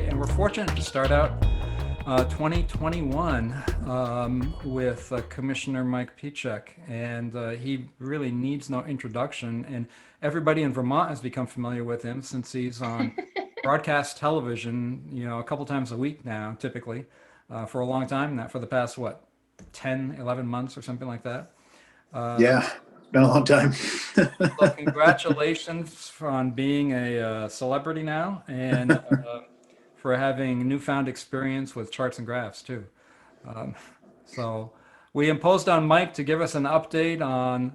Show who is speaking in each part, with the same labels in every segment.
Speaker 1: today, and we're fortunate to start out 2021 with Commissioner Mike Pieciak, and he really needs no introduction, and everybody in Vermont has become familiar with him since he's on broadcast television, a couple times a week now, typically, for a long time now, for the past, 10, 11 months or something like that.
Speaker 2: Yeah, it's been a long time.
Speaker 1: So congratulations on being a celebrity now, and for having newfound experience with charts and graphs too. Um, so we imposed on Mike to give us an update on,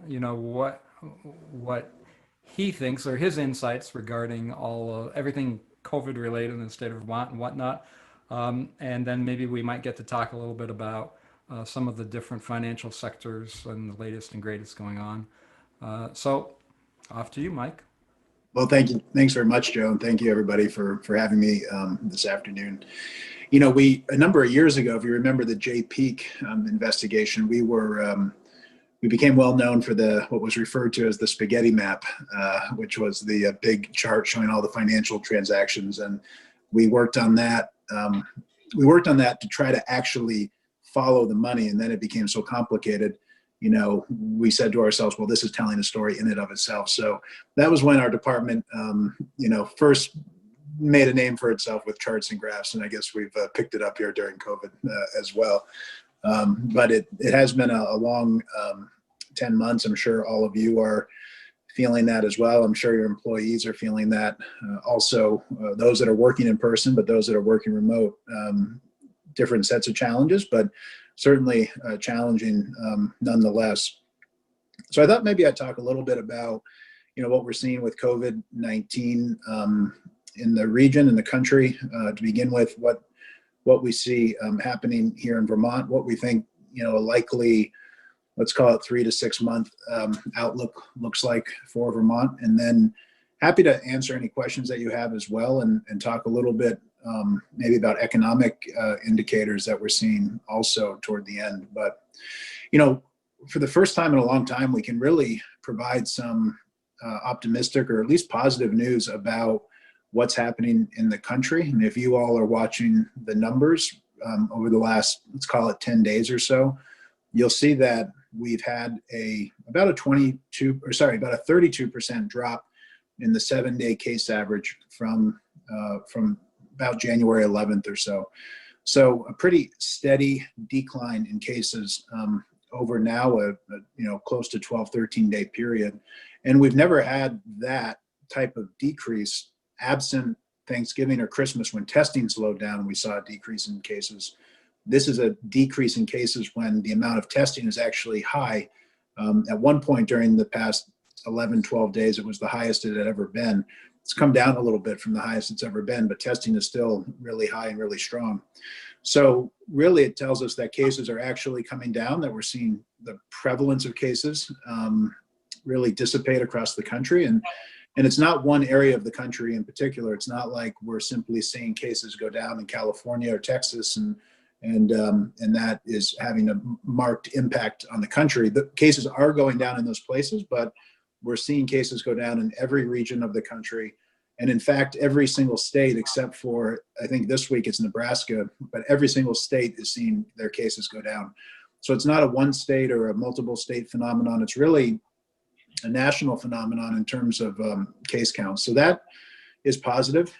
Speaker 1: what he thinks or his insights regarding everything COVID related in the state of Vermont and whatnot. And then maybe we might get to talk a little bit about some of the different financial sectors and the latest and greatest going on. So off to you, Mike.
Speaker 2: Well, thank you. Thanks very much, Joe, and thank you everybody for having me this afternoon. We a number of years ago, if you remember the Jay Peak investigation, we became well known for what was referred to as the spaghetti map, which was the big chart showing all the financial transactions, and we worked on that. To try to actually follow the money, and then it became so complicated. We said to ourselves, well, this is telling a story in and of itself. So that was when our department, first made a name for itself with charts and graphs. And I guess we've picked it up here during COVID as well. But it has been a long 10 months. I'm sure all of you are feeling that as well. I'm sure your employees are feeling that. Also, those that are working in person, but those that are working remote, different sets of challenges, but certainly challenging nonetheless. So I thought maybe I'd talk a little bit about, what we're seeing with COVID-19 in the region, in the country, to begin with, what we see happening here in Vermont, what we think, a likely, let's call it 3 to 6 month outlook looks like for Vermont. And then happy to answer any questions that you have as well, and talk a little bit maybe about economic indicators that we're seeing also toward the end. But, for the first time in a long time, we can really provide some optimistic or at least positive news about what's happening in the country. And if you all are watching the numbers over the last, let's call it 10 days or so, you'll see that we've had about a 32% drop in the 7-day case average from about January 11th or so. So a pretty steady decline in cases over now a close to 12, 13-day period. And we've never had that type of decrease absent Thanksgiving or Christmas, when testing slowed down. We saw a decrease in cases. This is a decrease in cases when the amount of testing is actually high. At one point during the past 11, 12 days, it was the highest it had ever been. It's come down a little bit from the highest it's ever been, but testing is still really high and really strong. So really it tells us that cases are actually coming down, that we're seeing the prevalence of cases really dissipate across the country. And it's not one area of the country in particular. It's not like we're simply seeing cases go down in California or Texas and that is having a marked impact on the country. The cases are going down in those places, but we're seeing cases go down in every region of the country. And in fact, every single state, except for, I think this week it's Nebraska, but every single state is seeing their cases go down. So it's not a one state or a multiple state phenomenon. It's really a national phenomenon in terms of case counts. So that is positive.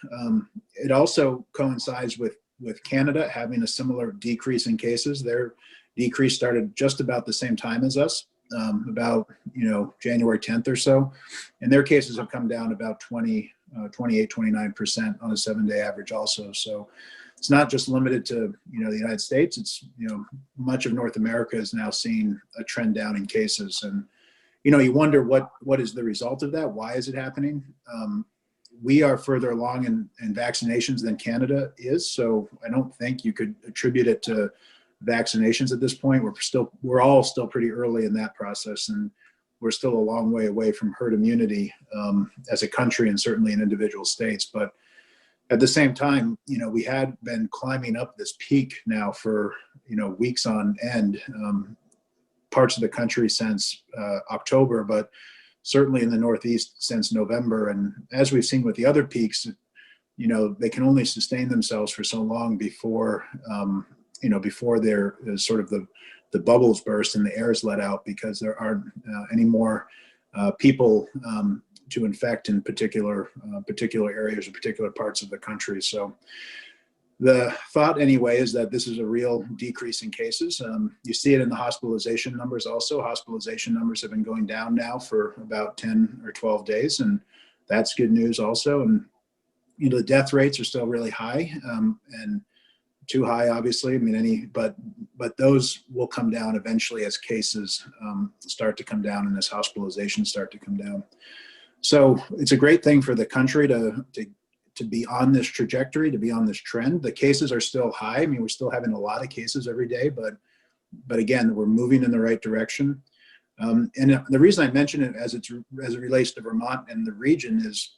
Speaker 2: It also coincides with Canada having a similar decrease in cases. Their decrease started just about the same time as us. About January 10th or so, and their cases have come down about 28, 29% on a 7-day average also. So it's not just limited to the United States. It's much of North America is now seeing a trend down in cases, and you wonder what is the result of that. Why is it happening? We are further along in vaccinations than Canada is, so I don't think you could attribute it to vaccinations at this point. We're all still pretty early in that process, and we're still a long way away from herd immunity as a country, and certainly in individual states. But at the same time, we had been climbing up this peak now for weeks on end, parts of the country since October, but certainly in the Northeast since November. And as we've seen with the other peaks, they can only sustain themselves for so long before, before they're sort of the bubbles burst and the air is let out, because there aren't any more people to infect in particular areas or particular parts of the country. So the thought anyway is that this is a real decrease in cases. You see it in the hospitalization numbers also. Hospitalization numbers have been going down now for about 10 or 12 days, and that's good news also. And the death rates are still really high, and too high, obviously. I mean, but those will come down eventually as cases start to come down and as hospitalizations start to come down. So it's a great thing for the country to be on this trajectory, to be on this trend. The cases are still high. I mean, we're still having a lot of cases every day, but again, we're moving in the right direction. And the reason I mention it as it relates to Vermont and the region is,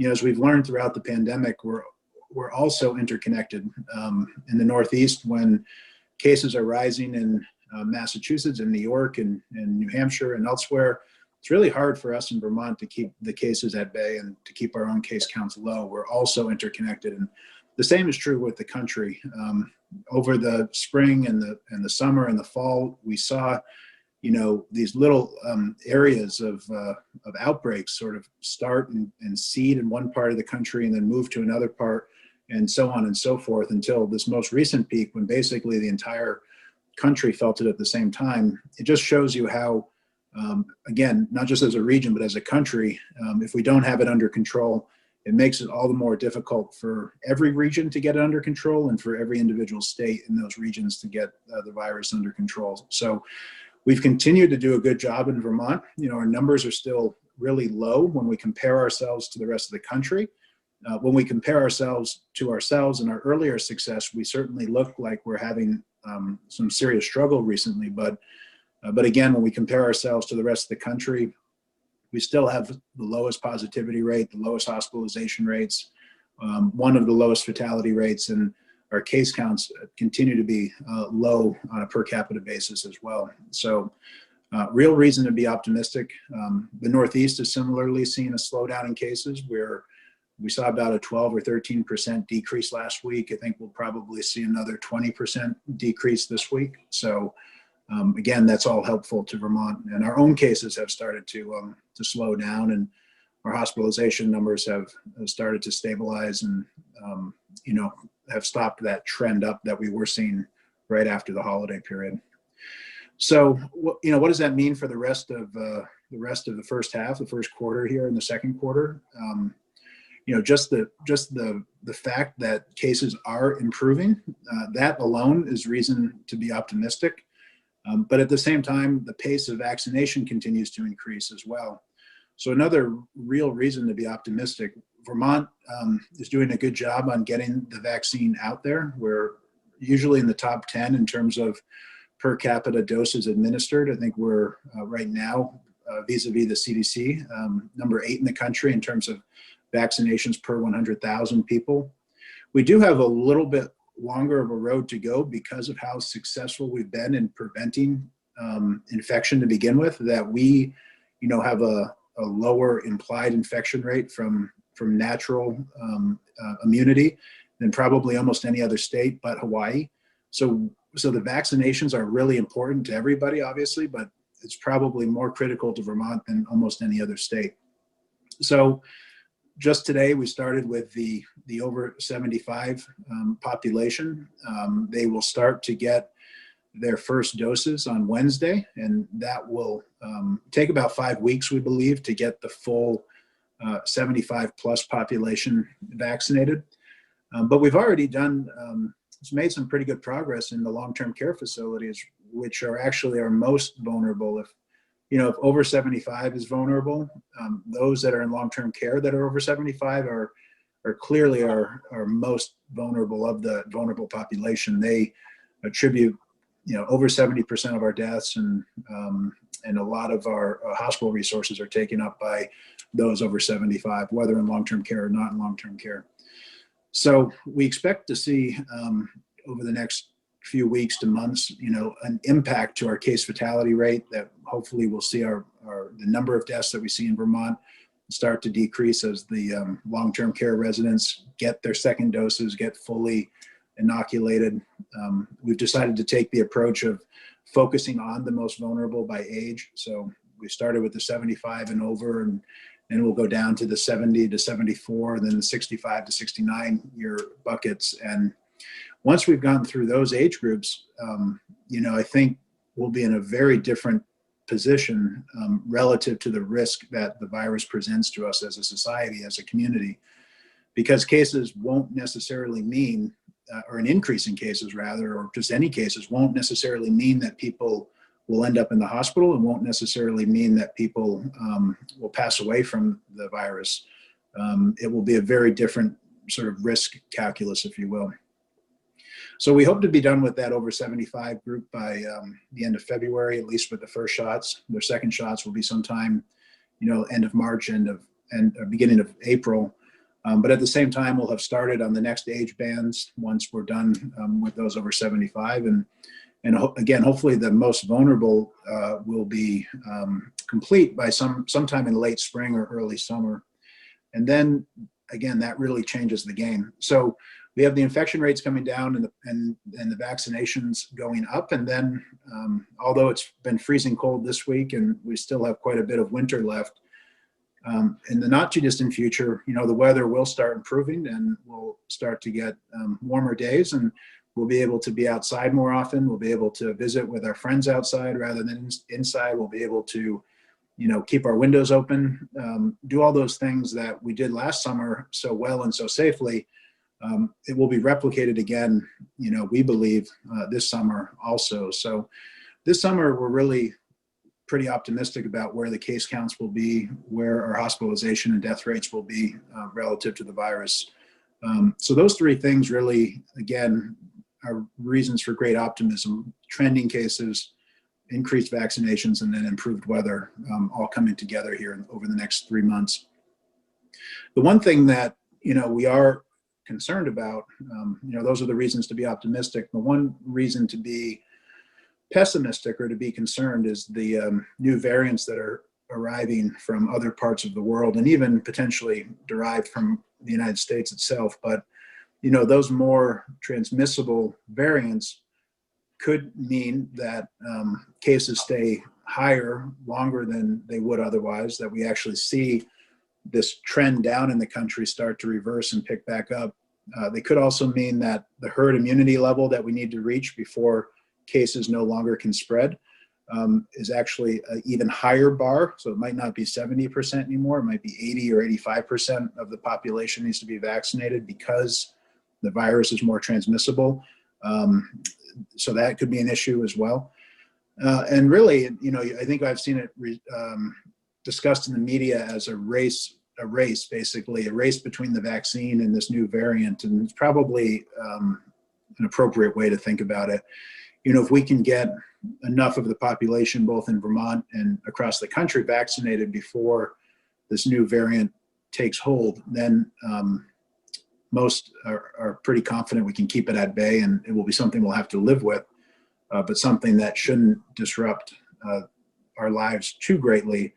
Speaker 2: as we've learned throughout the pandemic, we're also interconnected. In the Northeast, when cases are rising in Massachusetts and New York and New Hampshire and elsewhere, it's really hard for us in Vermont to keep the cases at bay and to keep our own case counts low. We're also interconnected, and the same is true with the country. Over the spring and the summer and the fall, we saw, these little areas of outbreaks sort of start and seed in one part of the country and then move to another part, and so on and so forth, until this most recent peak when basically the entire country felt it at the same time. It just shows you how, again, not just as a region, but as a country, if we don't have it under control, it makes it all the more difficult for every region to get it under control and for every individual state in those regions to get the virus under control. So we've continued to do a good job in Vermont. Our numbers are still really low when we compare ourselves to the rest of the country. When we compare ourselves to ourselves and our earlier success, we certainly look like we're having some serious struggle recently. But again, when we compare ourselves to the rest of the country, we still have the lowest positivity rate, the lowest hospitalization rates, one of the lowest fatality rates, and our case counts continue to be low on a per capita basis as well. So real reason to be optimistic. The Northeast is similarly seeing a slowdown in cases, where we saw about a 12 or 13% decrease last week. I think we'll probably see another 20% decrease this week. So again, that's all helpful to Vermont, and our own cases have started to slow down, and our hospitalization numbers have started to stabilize, and have stopped that trend up that we were seeing right after the holiday period. So what does that mean for the rest of the first half, the first quarter here in the second quarter? Just the fact that cases are improving, that alone is reason to be optimistic. But at the same time, the pace of vaccination continues to increase as well. So another real reason to be optimistic. Vermont is doing a good job on getting the vaccine out there. We're usually in the top 10 in terms of per capita doses administered. I think we're right now, vis-a-vis the CDC, number 8 in the country in terms of vaccinations per 100,000 people. We do have a little bit longer of a road to go because of how successful we've been in preventing infection to begin with, that we have a lower implied infection rate from natural immunity than probably almost any other state but Hawaii. So the vaccinations are really important to everybody, obviously, but it's probably more critical to Vermont than almost any other state. So just today, we started with the over 75 population. They will start to get their first doses on Wednesday, and that will take about 5 weeks, we believe, to get the full 75 plus population vaccinated. But we've already made some pretty good progress in the long-term care facilities, which are actually our most vulnerable. If over 75 is vulnerable, those that are in long-term care that are over 75 are clearly our most vulnerable of the vulnerable population. They attribute, over 70% of our deaths, and a lot of our hospital resources are taken up by those over 75, whether in long-term care or not in long-term care. So we expect to see over the next few weeks to months, an impact to our case fatality rate that hopefully we'll see the number of deaths that we see in Vermont start to decrease as the long-term care residents get their second doses, get fully inoculated. We've decided to take the approach of focusing on the most vulnerable by age. So we started with the 75 and over, and we'll go down to the 70 to 74, and then the 65 to 69 year buckets. And once we've gone through those age groups, I think we'll be in a very different position relative to the risk that the virus presents to us as a society, as a community, because cases won't necessarily mean, or an increase in cases rather, or just any cases won't necessarily mean that people will end up in the hospital, and won't necessarily mean that people will pass away from the virus. It will be a very different sort of risk calculus, if you will. So we hope to be done with that over 75 group by the end of February, at least with the first shots. Their second shots will be sometime, end of March, beginning of April. But at the same time, we'll have started on the next age bands once we're done with those over 75. And again, hopefully the most vulnerable will be complete by sometime in late spring or early summer. And then again, that really changes the game. So we have the infection rates coming down and the vaccinations going up. And then although it's been freezing cold this week and we still have quite a bit of winter left, in the not too distant future, the weather will start improving, and we'll start to get warmer days, and we'll be able to be outside more often. We'll be able to visit with our friends outside rather than inside. We'll be able to, keep our windows open, do all those things that we did last summer so well and so safely. It will be replicated again, we believe this summer also. So this summer, we're really pretty optimistic about where the case counts will be, where our hospitalization and death rates will be relative to the virus. So those three things really, again, are reasons for great optimism: trending cases, increased vaccinations, and then improved weather, all coming together here over the next 3 months. The one thing that, we are concerned about, those are the reasons to be optimistic. The one reason to be pessimistic or to be concerned is the new variants that are arriving from other parts of the world, and even potentially derived from the United States itself. But, those more transmissible variants could mean that cases stay higher longer than they would otherwise, that we actually see this trend down in the country start to reverse and pick back up. They could also mean that the herd immunity level that we need to reach before cases no longer can spread is actually an even higher bar. So it might not be 70% anymore. It might be 80 or 85% of the population needs to be vaccinated because the virus is more transmissible. So that could be an issue as well. And really, I think I've seen it discussed in the media as a race basically, a race between the vaccine and this new variant. And it's probably an appropriate way to think about it. If we can get enough of the population, both in Vermont and across the country, vaccinated before this new variant takes hold, then most are pretty confident we can keep it at bay, and it will be something we'll have to live with, but something that shouldn't disrupt our lives too greatly.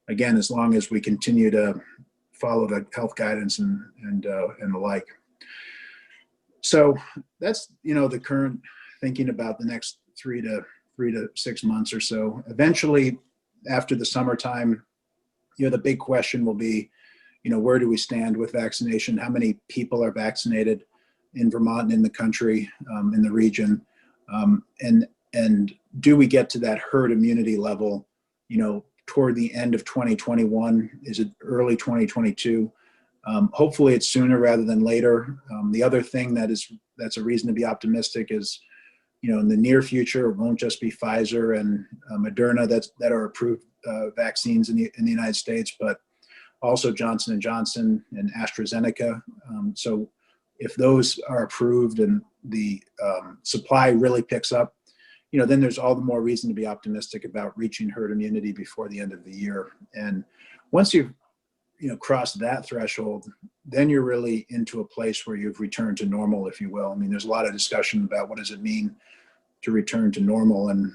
Speaker 2: Again, as long as we continue to follow the health guidance and the like. So that's the current thinking about the next 3 to 6 months or so. Eventually, after the summertime, the big question will be, where do we stand with vaccination? How many people are vaccinated in Vermont and in the country, in the region? And do we get to that herd immunity level, toward the end of 2021? Is it early 2022? Hopefully it's sooner rather than later. The other thing that's a reason to be optimistic is, in the near future, it won't just be Pfizer and Moderna that are approved vaccines in the United States, but also Johnson & Johnson and AstraZeneca. So if those are approved and the supply really picks up, then there's all the more reason to be optimistic about reaching herd immunity before the end of the year. And once you've crossed that threshold, then you're really into a place where you've returned to normal, if you will. I mean, there's a lot of discussion about what does it mean to return to normal. And,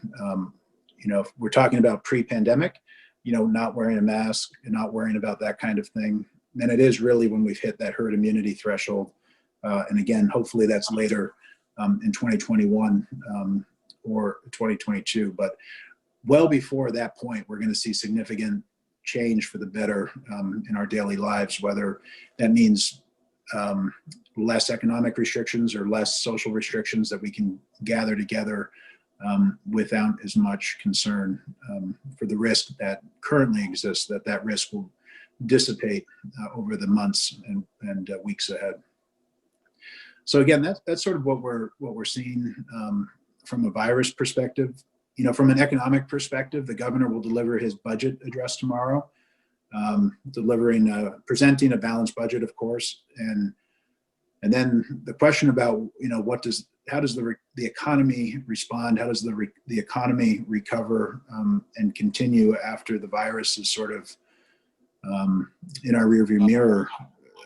Speaker 2: if we're talking about pre-pandemic, not wearing a mask and not worrying about that kind of thing. And it is really when we've hit that herd immunity threshold. And again, hopefully that's later in 2021 or 2022. But well before that point, we're going to see significant change for the better in our daily lives, whether that means less economic restrictions or less social restrictions that we can gather together without as much concern for the risk that currently exists, that risk will dissipate over the months and weeks ahead. So again, that's sort of what we're seeing from a virus perspective. From an economic perspective, the governor will deliver his budget address tomorrow, presenting a balanced budget, of course, and then the question about how does the economy respond? How does the economy recover and continue after the virus is sort of in our rearview mirror?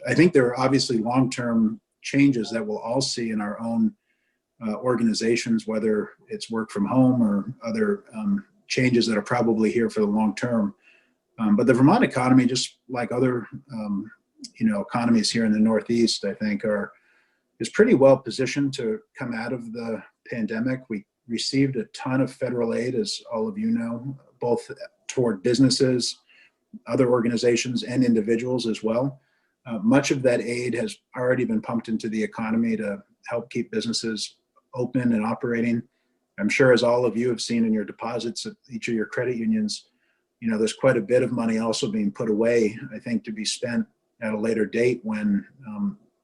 Speaker 2: I think there are obviously long-term changes that we'll all see in our own organizations, whether it's work from home or other changes that are probably here for the long term. But the Vermont economy, just like other economies here in the Northeast, I think is pretty well positioned to come out of the pandemic. We received a ton of federal aid, as all of you know, both toward businesses, other organizations, and individuals as well. Much of that aid has already been pumped into the economy to help keep businesses open and operating. I'm sure, as all of you have seen in your deposits at each of your credit unions, there's quite a bit of money also being put away, I think, to be spent at a later date when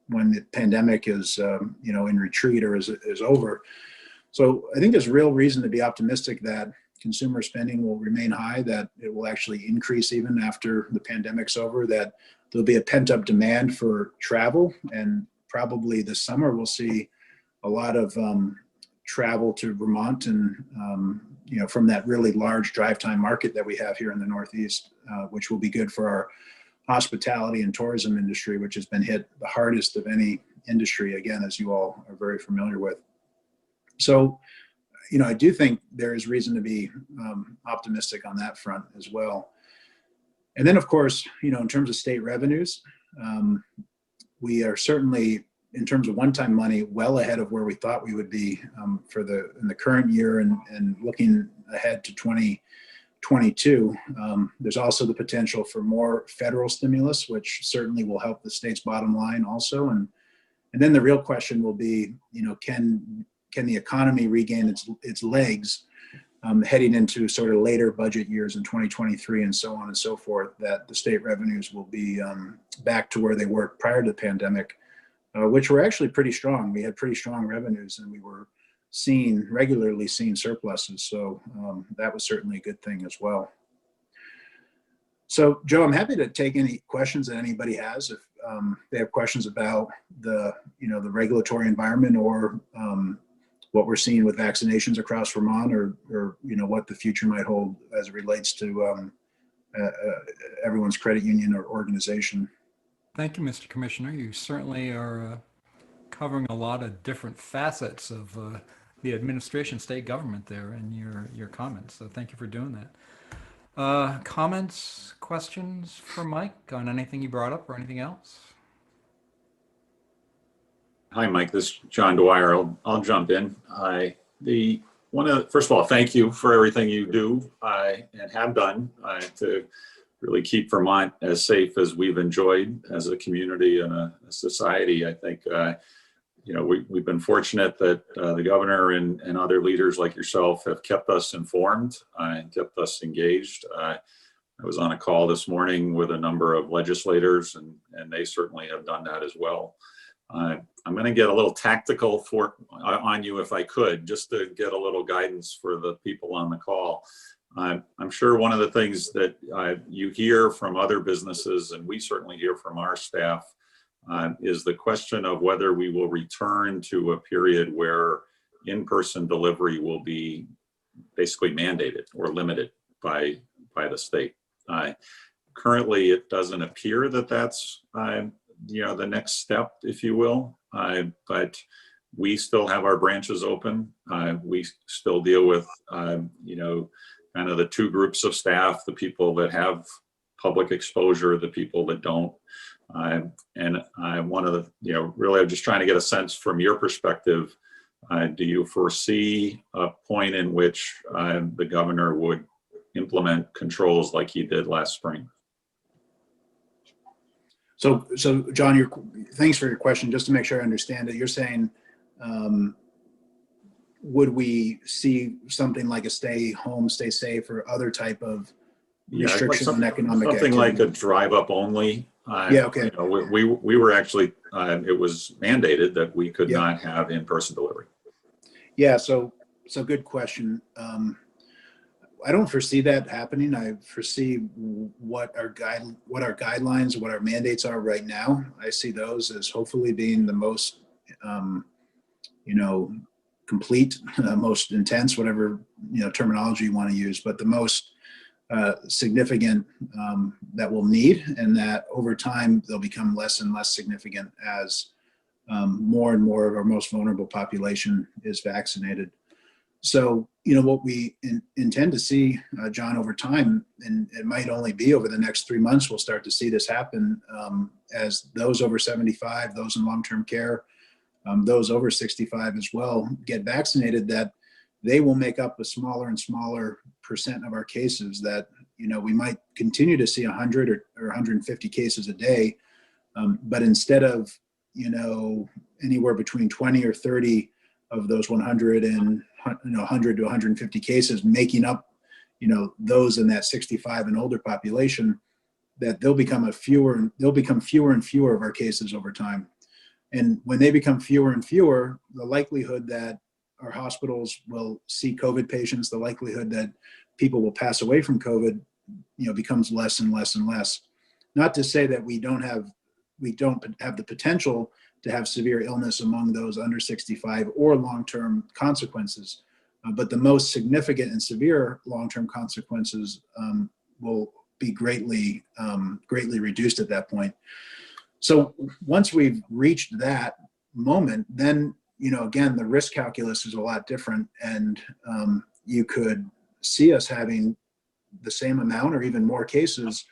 Speaker 2: the pandemic is in retreat or is over. So I think there's real reason to be optimistic that consumer spending will remain high, that it will actually increase even after the pandemic's over, that there'll be a pent-up demand for travel, and probably this summer we'll see a lot of travel to Vermont and from that really large drive time market that we have here in the Northeast, which will be good for our hospitality and tourism industry, which has been hit the hardest of any industry, again, as you all are very familiar with. So, I do think there is reason to be optimistic on that front as well. And then, of course, in terms of state revenues, we are certainly, in terms of one-time money, well ahead of where we thought we would be in the current year, and looking ahead to 2022. There's also the potential for more federal stimulus, which certainly will help the state's bottom line also. And then the real question will be, can the economy regain its legs heading into sort of later budget years in 2023 and so on and so forth, that the state revenues will be back to where they were prior to the pandemic, which were actually pretty strong. We had pretty strong revenues, and we were regularly seeing surpluses. So that was certainly a good thing as well. So Joe, I'm happy to take any questions that anybody has. If they have questions about the regulatory environment, or what we're seeing with vaccinations across Vermont, or what the future might hold as it relates to everyone's credit union or organization.
Speaker 1: Thank you, Mr. Commissioner. You certainly are covering a lot of different facets of the administration, state government there in your comments. So thank you for doing that. Comments, questions for Mike on anything you brought up or anything else?
Speaker 3: Hi, Mike. This is John Dwyer. I'll jump in. First of all, thank you for everything you do and have done to really keep Vermont as safe as we've enjoyed as a community and a society. I think we've been fortunate that the governor and other leaders like yourself have kept us informed and kept us engaged. I was on a call this morning with a number of legislators, and they certainly have done that as well. I'm going to get a little tactical on you, if I could, just to get a little guidance for the people on the call. I'm sure one of the things that you hear from other businesses, and we certainly hear from our staff, is the question of whether we will return to a period where in-person delivery will be basically mandated or limited by the state. Currently, it doesn't appear that that's the next step, if you will, but we still have our branches open. We still deal with kind of the two groups of staff, the people that have public exposure, the people that don't. And I wanted to, really, I'm just trying to get a sense from your perspective. Do you foresee a point in which the governor would implement controls like he did last spring?
Speaker 2: So John, thanks for your question. Just to make sure I understand it, you're saying, would we see something like a stay home, stay safe, or other type of restriction on economic
Speaker 3: something
Speaker 2: activity?
Speaker 3: like a drive up only.
Speaker 2: Yeah, okay.
Speaker 3: We were actually, it was mandated that we could not have in-person delivery.
Speaker 2: Yeah, so good question. I don't foresee that happening. I foresee what our guidelines, what our mandates are right now. I see those as hopefully being the most, complete, most intense, whatever terminology you want to use, but the most significant that we'll need, and that over time they'll become less and less significant as more and more of our most vulnerable population is vaccinated. So, what we intend to see, John, over time, and it might only be over the next 3 months, we'll start to see this happen as those over 75, those in long-term care, those over 65 as well get vaccinated, that they will make up a smaller and smaller percent of our cases, that, we might continue to see 100 or 150 cases a day. But instead of, anywhere between 20 or 30 of those 100 and 100 to 150 cases making up, those in that 65 and older population, that they'll become fewer and fewer of our cases over time. And when they become fewer and fewer, the likelihood that our hospitals will see COVID patients, the likelihood that people will pass away from COVID, becomes less and less and less. Not to say that we don't have the potential to have severe illness among those under 65 or long-term consequences, but the most significant and severe long-term consequences will be greatly reduced at that point. So once we've reached that moment, then again, the risk calculus is a lot different, and you could see us having the same amount or even more cases,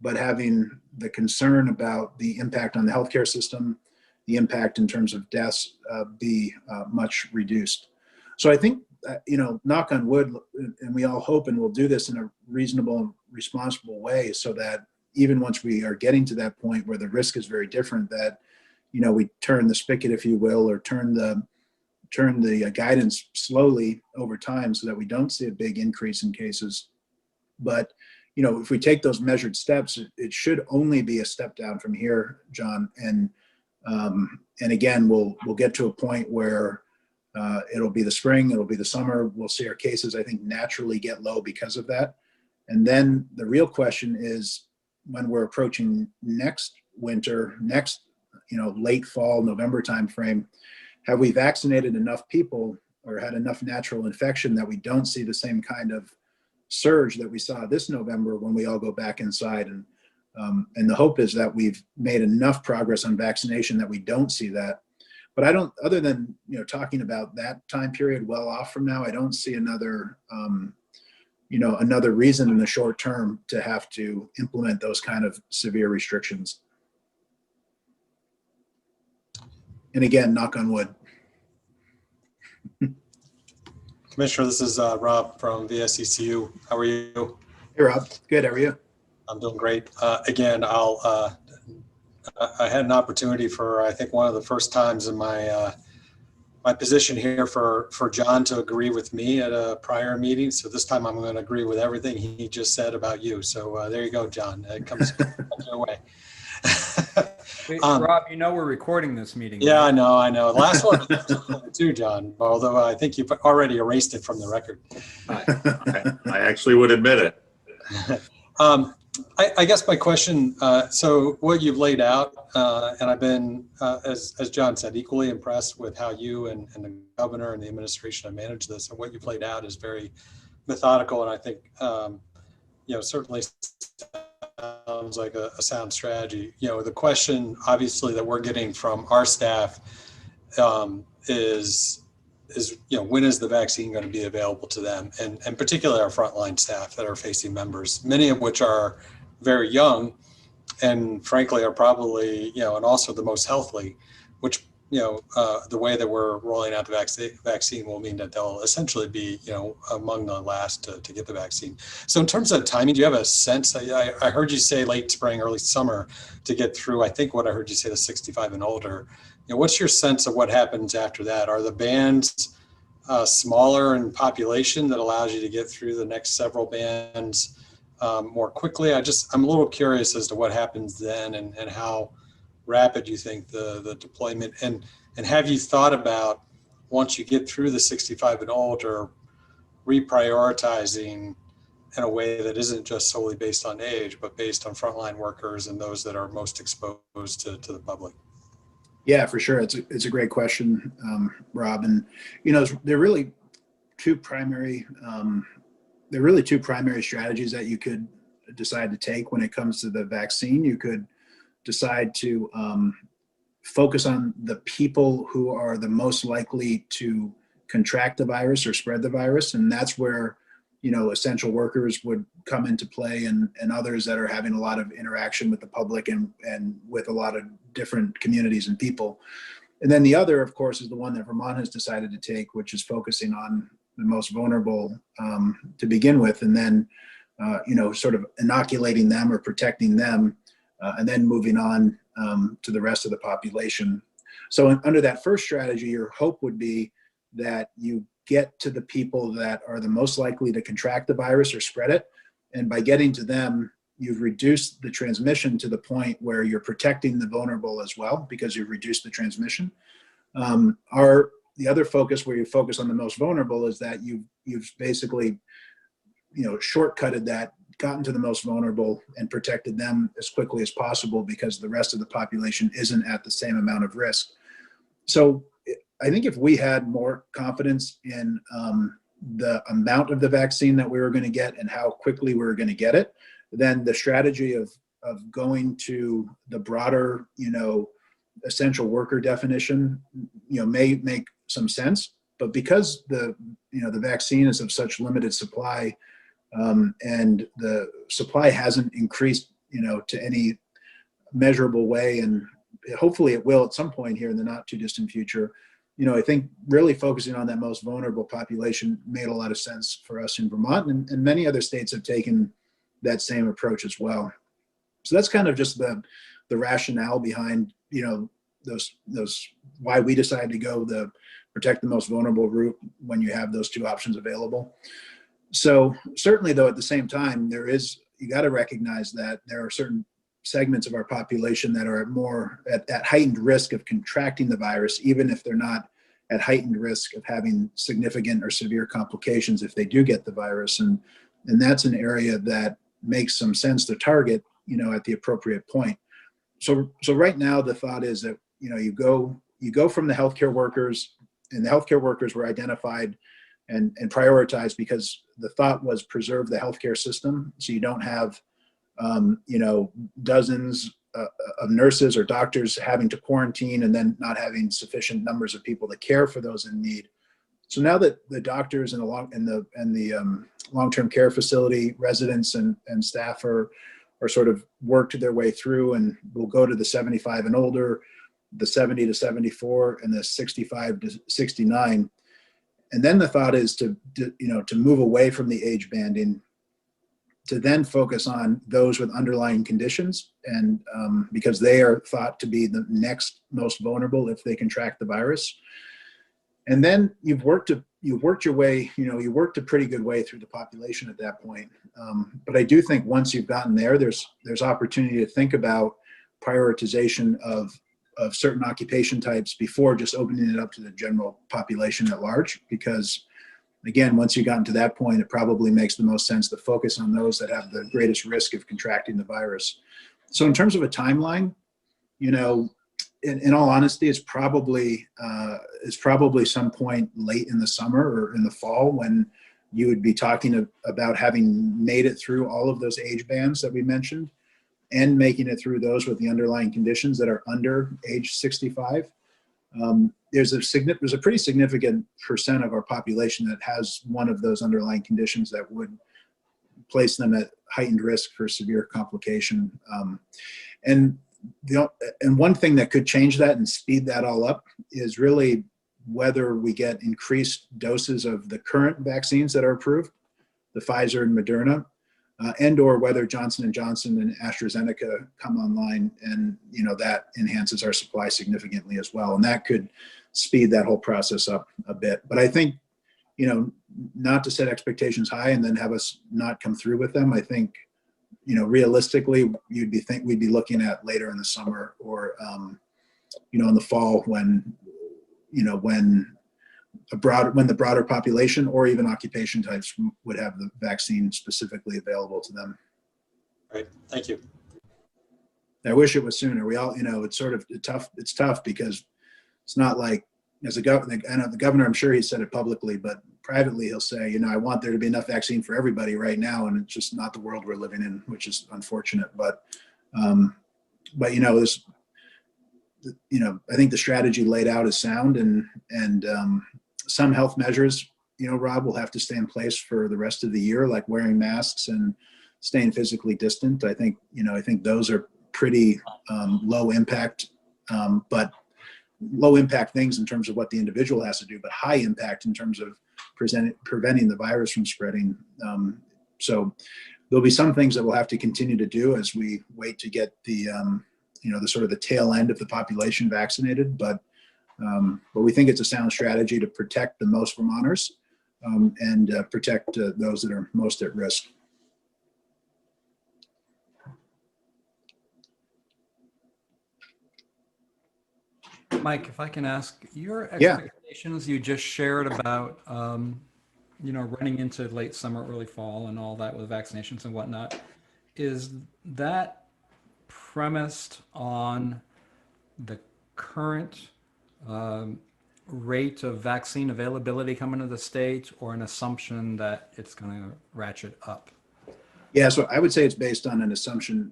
Speaker 2: but having the concern about the impact on the healthcare system, the impact in terms of deaths be much reduced. So I think, knock on wood, and we all hope, and we'll do this in a reasonable and responsible way, so that even once we are getting to that point where the risk is very different, that, we turn the spigot, if you will, or turn the guidance slowly over time so that we don't see a big increase in cases. But, if we take those measured steps, it should only be a step down from here, John. And again, we'll get to a point where it'll be the spring, it'll be the summer. We'll see our cases, I think, naturally get low because of that. And then the real question is, when we're approaching next winter, late fall, November timeframe, have we vaccinated enough people or had enough natural infection that we don't see the same kind of surge that we saw this November when we all go back inside? And the hope is that we've made enough progress on vaccination that we don't see that. But I don't, other than talking about that time period well off from now, I don't see another another reason in the short term to have to implement those kind of severe restrictions. And again, knock on wood.
Speaker 4: Commissioner, this is Rob from VSECU. How are you?
Speaker 2: Hey, Rob. Good. How are you?
Speaker 4: I'm doing great. Again, I had an opportunity for, I think, one of the first times in my my position here for John to agree with me at a prior meeting. So this time I'm going to agree with everything he just said about you. So there you go, John. It comes your way.
Speaker 1: Wait, Rob, we're recording this meeting.
Speaker 4: Yeah,
Speaker 1: right?
Speaker 4: I know. Last one too, John, although I think you've already erased it from the record.
Speaker 3: I actually would admit it.
Speaker 4: I guess my question, so what you've laid out, and I've been, as John said, equally impressed with how you and the governor and the administration have managed this. And what you've laid out is very methodical, and I think, certainly sounds like a sound strategy. The question, obviously, that we're getting from our staff is, is, when is the vaccine going to be available to them? And particularly our frontline staff that are facing members, many of which are very young and frankly are probably, and also the most healthy, which, the way that we're rolling out the vaccine will mean that they'll essentially be, among the last to get the vaccine. So in terms of timing, do you have a sense? I heard you say late spring, early summer to get through, I think what I heard you say, the 65 and older. What's your sense of what happens after that? Are the bands smaller in population that allows you to get through the next several bands more quickly? I'm a little curious as to what happens then and how rapid you think the deployment, and have you thought about, once you get through the 65 and older, reprioritizing in a way that isn't just solely based on age, but based on frontline workers and those that are most exposed to the public?
Speaker 2: Yeah, for sure. It's a great question, Rob. And there are really two primary strategies that you could decide to take when it comes to the vaccine. You could decide to focus on the people who are the most likely to contract the virus or spread the virus, and that's where essential workers would come into play, and others that are having a lot of interaction with the public and with a lot of different communities and people. And then the other, of course, is the one that Vermont has decided to take, which is focusing on the most vulnerable to begin with, and then sort of inoculating them or protecting them, and then moving on to the rest of the population. So under that first strategy, your hope would be that you get to the people that are the most likely to contract the virus or spread it. And by getting to them, you've reduced the transmission to the point where you're protecting the vulnerable as well, because you've reduced the transmission. The other focus, where you focus on the most vulnerable, is that you've basically shortcutted that, gotten to the most vulnerable and protected them as quickly as possible, because the rest of the population isn't at the same amount of risk. So I think if we had more confidence in the amount of the vaccine that we were going to get and how quickly we were going to get it, then the strategy of going to the broader, essential worker definition, may make some sense. But because the vaccine is of such limited supply, and the supply hasn't increased, to any measurable way, and hopefully it will at some point here in the not too distant future. I think really focusing on that most vulnerable population made a lot of sense for us in Vermont, and many other states have taken that same approach as well. So that's kind of just the rationale behind, those why we decided to go the protect the most vulnerable route when you have those two options available. So certainly, though, at the same time, you got to recognize that there are certain segments of our population that are more at heightened risk of contracting the virus, even if they're not at heightened risk of having significant or severe complications if they do get the virus. And that's an area that makes some sense to target, at the appropriate point. So right now, the thought is that, you go from the healthcare workers, and the healthcare workers were identified and prioritized because the thought was preserve the healthcare system, so you don't have dozens of nurses or doctors having to quarantine and then not having sufficient numbers of people to care for those in need. So now that the doctors and the long-term care facility residents and staff are sort of worked their way through, and we'll go to the 75 and older, the 70 to 74, and the 65 to 69. And then the thought is to move away from the age banding, to then focus on those with underlying conditions, and because they are thought to be the next most vulnerable if they contract the virus. And then you've worked your way, you worked a pretty good way through the population at that point. But I do think once you've gotten there, there's opportunity to think about prioritization of certain occupation types before just opening it up to the general population at large. Because again, once you've gotten to that point, it probably makes the most sense to focus on those that have the greatest risk of contracting the virus. So in terms of a timeline, in all honesty, it's probably some point late in the summer or in the fall when you would be talking about having made it through all of those age bands that we mentioned, and making it through those with the underlying conditions that are under age 65. there's a pretty significant percent of our population that has one of those underlying conditions that would place them at heightened risk for severe complication. And one thing that could change that and speed that all up is really whether we get increased doses of the current vaccines that are approved, the Pfizer and Moderna, and or whether Johnson & Johnson and AstraZeneca come online, and that enhances our supply significantly as well. And that could speed that whole process up a bit. But I think, not to set expectations high and then have us not come through with them. I think, realistically, we'd be looking at later in the summer or, in the fall when the broader population or even occupation types would have the vaccine specifically available to them.
Speaker 4: Right. Thank you.
Speaker 2: I wish it was sooner. We all, it's sort of tough. It's tough because it's not like, as a governor, I know the governor, I'm sure he said it publicly, but privately he'll say, I want there to be enough vaccine for everybody right now. And it's just not the world we're living in, which is unfortunate. But this, I think the strategy laid out is sound, and some health measures, Rob, will have to stay in place for the rest of the year, like wearing masks and staying physically distant. I think those are pretty low impact, but low impact things in terms of what the individual has to do, but high impact in terms of preventing the virus from spreading. So there'll be some things that we'll have to continue to do as we wait to get the sort of the tail end of the population vaccinated. But we think it's a sound strategy to protect the most Vermonters and protect those that are most at risk.
Speaker 1: Mike, if I can ask, your
Speaker 2: Yeah.
Speaker 1: expectations you just shared about, running into late summer, early fall and all that with vaccinations and whatnot, is that premised on the current rate of vaccine availability coming to the state, or an assumption that it's going to ratchet up?
Speaker 2: Yeah, so I would say it's based on an assumption.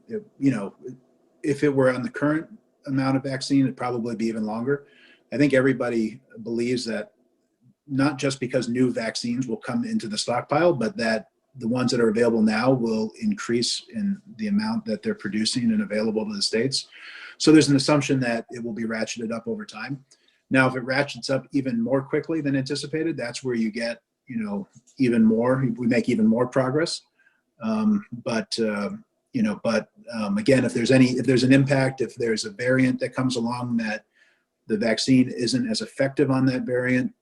Speaker 2: If it were on the current amount of vaccine, it'd probably be even longer. I think everybody believes that not just because new vaccines will come into the stockpile, but that the ones that are available now will increase in the amount that they're producing and available to the states. So there's an assumption that it will be ratcheted up over time. Now, if it ratchets up even more quickly than anticipated, that's where you get, even more, we make even more progress. Again, if there's an impact, if there's a variant that comes along that the vaccine isn't as effective on that variant,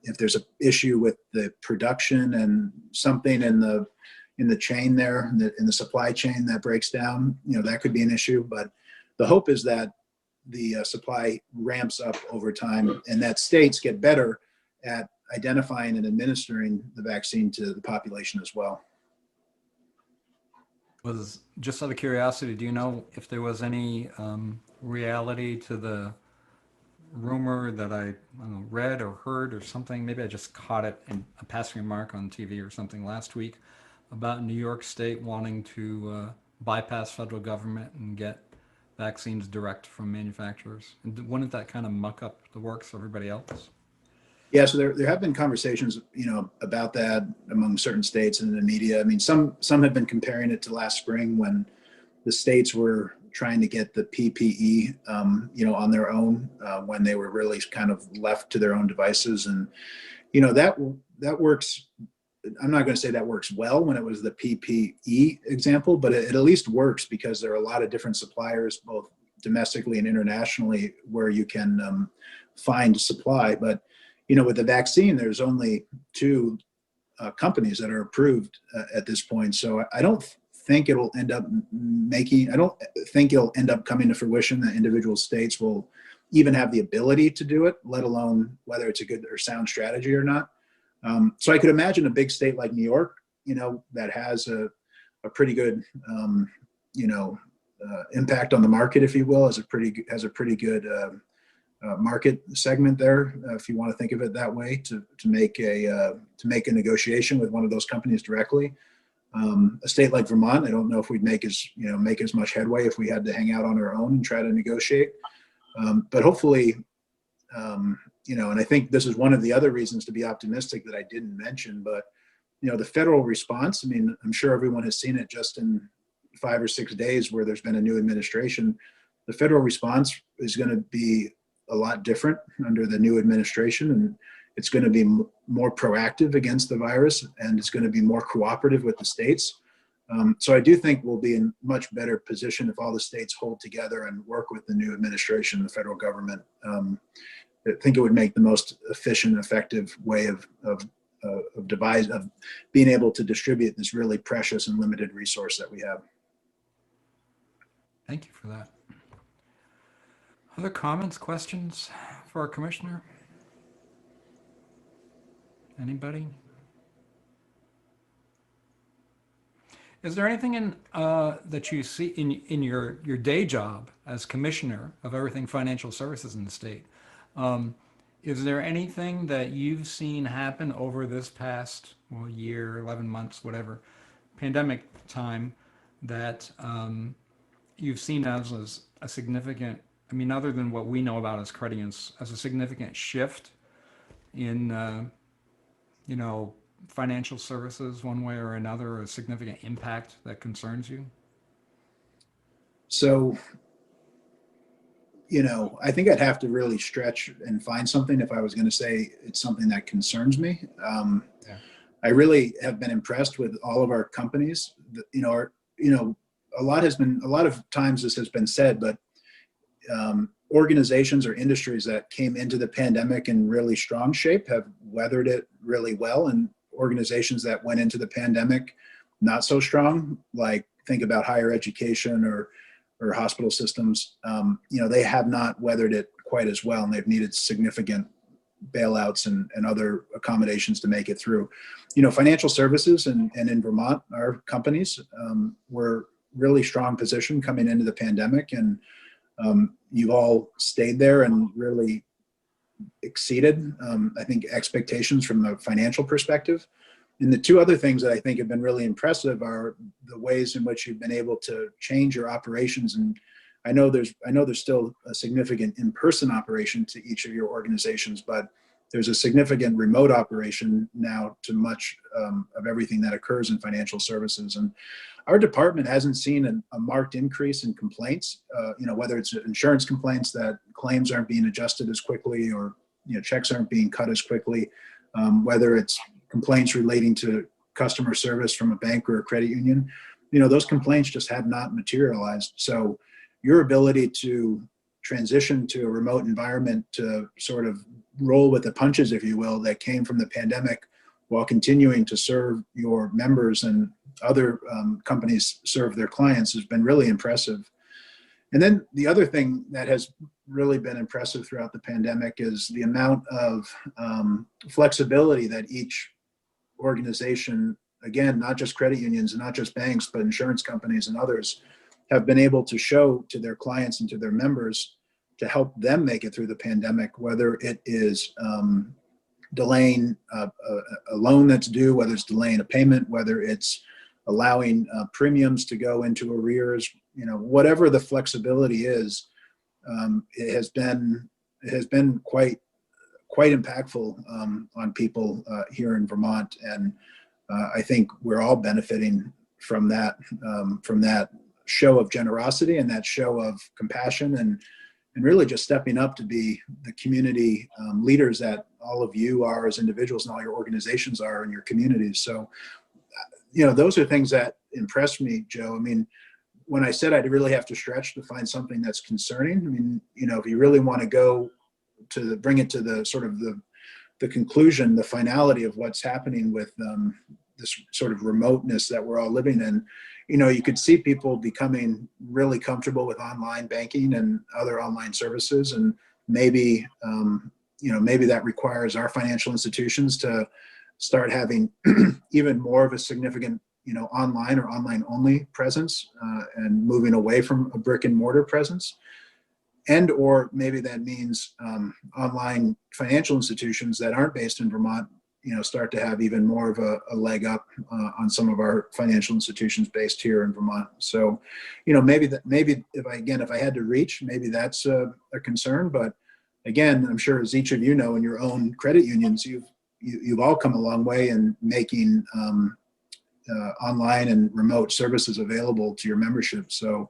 Speaker 2: if there's an issue with the production and something in the chain there, in the supply chain that breaks down, that could be an issue. But the hope is that the supply ramps up over time and that states get better at identifying and administering the vaccine to the population as well.
Speaker 1: Was just out of curiosity, do you know if there was any reality to the rumor that I don't know, read or heard or something? Maybe I just caught it in a passing remark on TV or something last week about New York State wanting to bypass federal government and get vaccines direct from manufacturers. And wouldn't that kind of muck up the works for everybody else?
Speaker 2: Yeah, so there have been conversations, about that among certain states and in the media. I mean, some have been comparing it to last spring when the states were trying to get the PPE, on their own when they were really kind of left to their own devices. And, that works. I'm not going to say that works well when it was the PPE example, but it at least works because there are a lot of different suppliers, both domestically and internationally, where you can find supply. But with the vaccine, there's only 2 companies that are approved at this point. So I don't think it'll end up coming to fruition that individual states will even have the ability to do it, let alone whether it's a good or sound strategy or not. So I could imagine a big state like New York, that has a pretty good, impact on the market, if you will, has a pretty good market segment there, if you want to think of it that way, to make a negotiation with one of those companies directly. A state like Vermont, I don't know if we'd make as much headway if we had to hang out on our own and try to negotiate. But hopefully, And I think this is one of the other reasons to be optimistic that I didn't mention, but, the federal response, I mean, I'm sure everyone has seen it just in 5 or 6 days where there's been a new administration. The federal response is going to be a lot different under the new administration, and it's going to be more proactive against the virus, and it's going to be more cooperative with the states. So I do think we'll be in much better position if all the states hold together and work with the new administration, the federal government. I think it would make the most efficient, effective way of being able to distribute this really precious and limited resource that we have.
Speaker 1: Thank you for that. Other comments, questions for our commissioner? Anybody? Is there anything in that you see in your day job as commissioner of everything financial services in the state? Is there anything that you've seen happen over this past year, 11 months, whatever, pandemic time that you've seen as a significant, I mean, other than what we know about as credit unions, as a significant shift in, financial services one way or another, or a significant impact that concerns you?
Speaker 2: So, I think I'd have to really stretch and find something if I was going to say it's something that concerns me.
Speaker 1: Yeah.
Speaker 2: I really have been impressed with all of our companies. A lot of times this has been said, but organizations or industries that came into the pandemic in really strong shape have weathered it really well, and organizations that went into the pandemic not so strong, like think about higher education or hospital systems, they have not weathered it quite as well, and they've needed significant bailouts and other accommodations to make it through. Financial services and in Vermont, our companies were really strong position coming into the pandemic, and you've all stayed there and really exceeded, I think, expectations from a financial perspective. And the two other things that I think have been really impressive are the ways in which you've been able to change your operations. And I know there's still a significant in-person operation to each of your organizations, but there's a significant remote operation now to much of everything that occurs in financial services. And our department hasn't seen a marked increase in complaints, whether it's insurance complaints that claims aren't being adjusted as quickly, or checks aren't being cut as quickly, whether it's complaints relating to customer service from a bank or a credit union. Those complaints just have not materialized. So your ability to transition to a remote environment, to sort of roll with the punches, if you will, that came from the pandemic, while continuing to serve your members and other companies serve their clients, has been really impressive. And then the other thing that has really been impressive throughout the pandemic is the amount of flexibility that each organization, again, not just credit unions and not just banks, but insurance companies and others, have been able to show to their clients and to their members to help them make it through the pandemic, whether it is delaying a loan that's due, whether it's delaying a payment, whether it's allowing premiums to go into arrears, whatever the flexibility is, it has been quite impactful on people here in Vermont, and I think we're all benefiting from that show of generosity and that show of compassion, and really just stepping up to be the community leaders that all of you are as individuals and all your organizations are in your communities. So, those are things that impressed me, Joe. I mean, when I said I'd really have to stretch to find something that's concerning, I mean, if you really want to go to bring it to the sort of the conclusion, the finality of what's happening with this sort of remoteness that we're all living in, you could see people becoming really comfortable with online banking and other online services. And maybe, maybe that requires our financial institutions to start having even more of a significant, online or online only presence, and moving away from a brick and mortar presence. And, or maybe that means online financial institutions that aren't based in Vermont, start to have even more of a leg up on some of our financial institutions based here in Vermont. So, maybe if I had to reach, maybe that's a concern, but again, I'm sure as each of you know in your own credit unions, you've all come a long way in making online and remote services available to your membership. So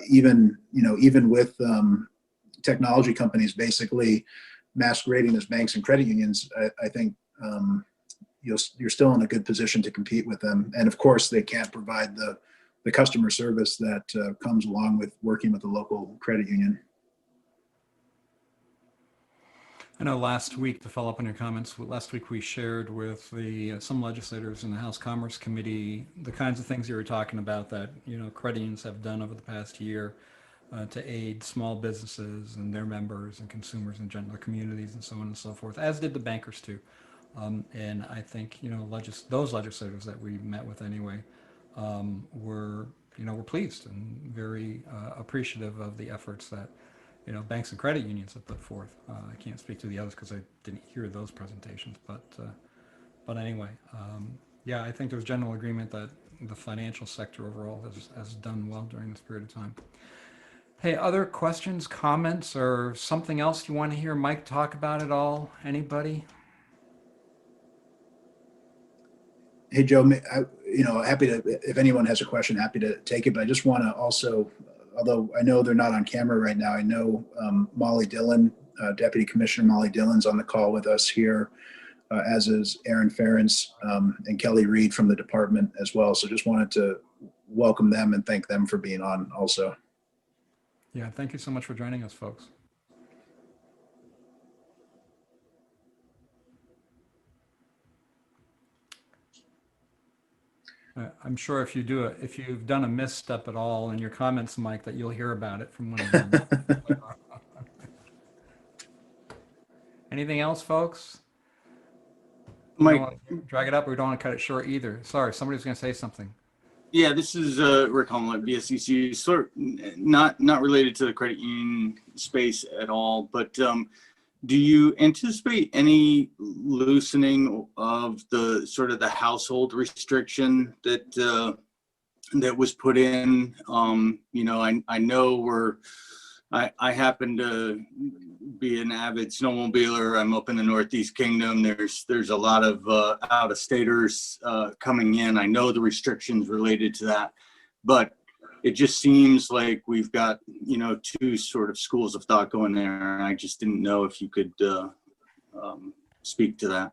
Speaker 2: even with technology companies basically masquerading as banks and credit unions, I think you're still in a good position to compete with them. And of course, they can't provide the customer service that comes along with working with a local credit union.
Speaker 1: I know last week, to follow up on your comments, last week we shared with some legislators in the House Commerce Committee the kinds of things you were talking about that credit unions have done over the past year to aid small businesses and their members and consumers and general communities and so on and so forth, as did the bankers too. And I think those legislators that we met with anyway were pleased and very appreciative of the efforts that banks and credit unions have put forth. I can't speak to the others because I didn't hear those presentations, but anyway, yeah, I think there's general agreement that the financial sector overall has done well during this period of time. Hey, other questions, comments, or something else you want to hear Mike talk about at all? Anybody?
Speaker 2: Hey, Joe, happy to, if anyone has a question, happy to take it. But I just want to also, although I know they're not on camera right now, I know Molly Dillon, Deputy Commissioner Molly Dillon's on the call with us here, as is Aaron Ferentz and Kelly Reed from the department as well. So just wanted to welcome them and thank them for being on also.
Speaker 1: Yeah, thank you so much for joining us, folks. I'm sure if you've done a misstep at all in your comments, Mike, that you'll hear about it from one of them. Anything else, folks?
Speaker 5: Mike,
Speaker 1: We don't want to drag it up, or we don't want to cut it short either. Sorry, somebody's going to say something.
Speaker 5: yeah, this is Rick Holland at VSCC. Sort not related to the credit union space at all, but do you anticipate any loosening of the sort of the household restriction that that was put in? I know I happen to be an avid snowmobiler. I'm up in the Northeast Kingdom. There's a lot of out-of-staters coming in. I know the restrictions related to that, but it just seems like we've got two sort of schools of thought going there. I just didn't know if you could speak to that.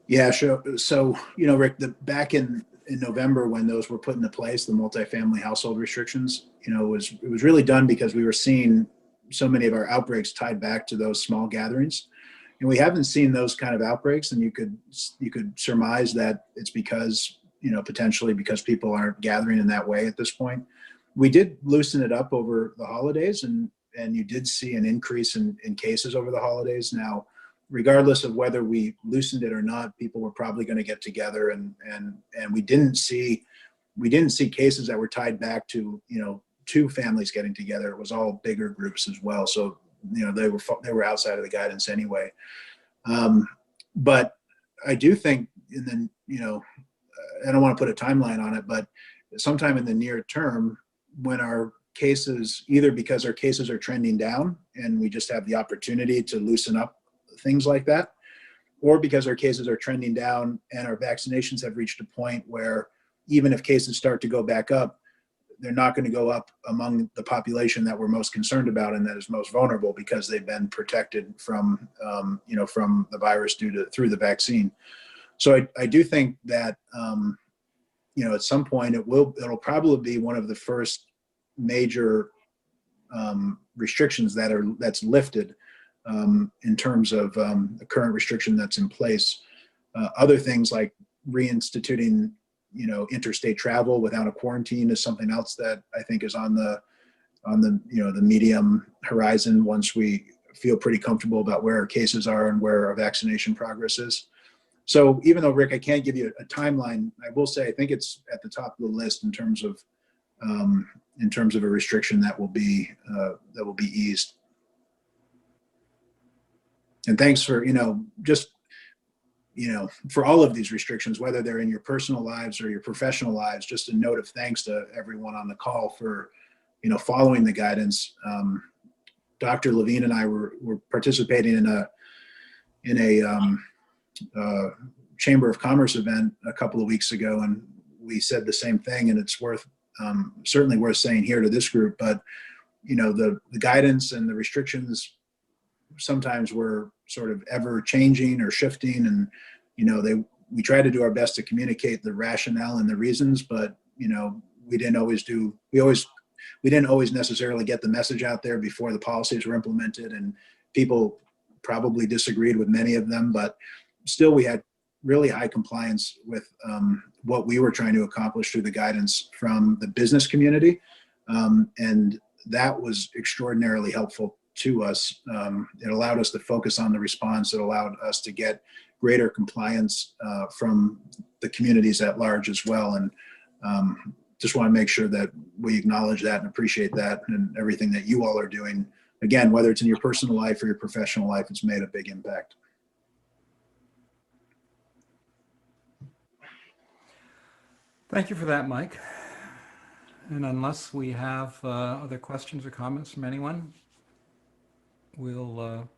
Speaker 2: Yeah, sure. So Rick, back in November when those were put into place, the multifamily household restrictions, it was really done because we were seeing so many of our outbreaks tied back to those small gatherings, and we haven't seen those kind of outbreaks. And you could surmise that it's because potentially because people aren't gathering in that way at this point. We did loosen it up over the holidays, and you did see an increase in cases over the holidays. Now, regardless of whether we loosened it or not, people were probably going to get together, and we didn't see cases that were tied back to two families getting together. It was all bigger groups as well. So they were outside of the guidance anyway. But I do think I don't want to put a timeline on it, but sometime in the near term, when our cases, either because our cases are trending down and we just have the opportunity to loosen up things like that, or because our cases are trending down and our vaccinations have reached a point where even if cases start to go back up, they're not going to go up among the population that we're most concerned about and that is most vulnerable because they've been protected from the virus through the vaccine. So I do think that at some point it'll probably be one of the first major restrictions that's lifted in terms of the current restriction that's in place. Other things like reinstituting interstate travel without a quarantine is something else that I think is on the medium horizon once we feel pretty comfortable about where our cases are and where our vaccination progress is. So even though, Rick, I can't give you a timeline, I will say I think it's at the top of the list in terms of a restriction that will be eased. And thanks for for all of these restrictions, whether they're in your personal lives or your professional lives. Just a note of thanks to everyone on the call for following the guidance Dr. Levine and I were participating in a Chamber of Commerce event a couple of weeks ago, and we said the same thing. And it's certainly worth saying here to this group. But the guidance and the restrictions sometimes were sort of ever changing or shifting, and we tried to do our best to communicate the rationale and the reasons, but we didn't always necessarily get the message out there before the policies were implemented, and people probably disagreed with many of them, but still we had really high compliance with what we were trying to accomplish through the guidance from the business community, and that was extraordinarily helpful to us. It allowed us to focus on the response. It allowed us to get greater compliance from the communities at large as well. And just want to make sure that we acknowledge that and appreciate that, and everything that you all are doing. Again, whether it's in your personal life or your professional life, it's made a big impact.
Speaker 1: Thank you for that, Mike. And unless we have other questions or comments from anyone, we'll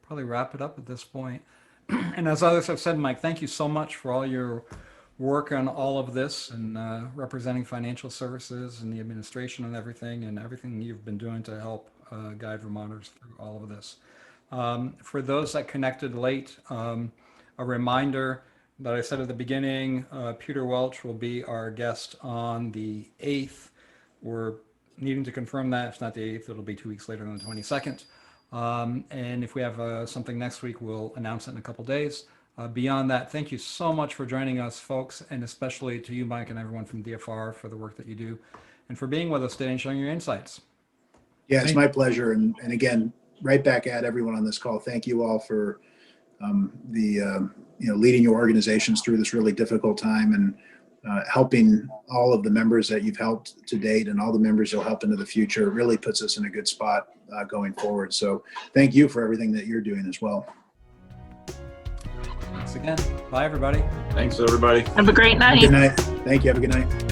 Speaker 1: probably wrap it up at this point. And as others have said, Mike, thank you so much for all your work on all of this, and representing financial services and the administration and everything you've been doing to help guide Vermonters through all of this. For those that connected late, a reminder that I said at the beginning, Peter Welch will be our guest on the 8th. We're needing to confirm that. If it's not the 8th, it'll be 2 weeks later on the 22nd. And if we have something next week, we'll announce it in a couple days. Beyond that, thank you so much for joining us, folks, and especially to you, Mike, and everyone from DFR for the work that you do, and for being with us today and sharing your insights.
Speaker 2: Yeah, it's my pleasure. And again, right back at everyone on this call. Thank you all for leading your organizations through this really difficult time, and helping all of the members that you've helped to date and all the members you'll help into the future. It really puts us in a good spot going forward. So thank you for everything that you're doing as well.
Speaker 1: Thanks again. Bye, everybody.
Speaker 3: Thanks, everybody.
Speaker 6: Have a great night.
Speaker 2: Good night. Thank you. Have a good night.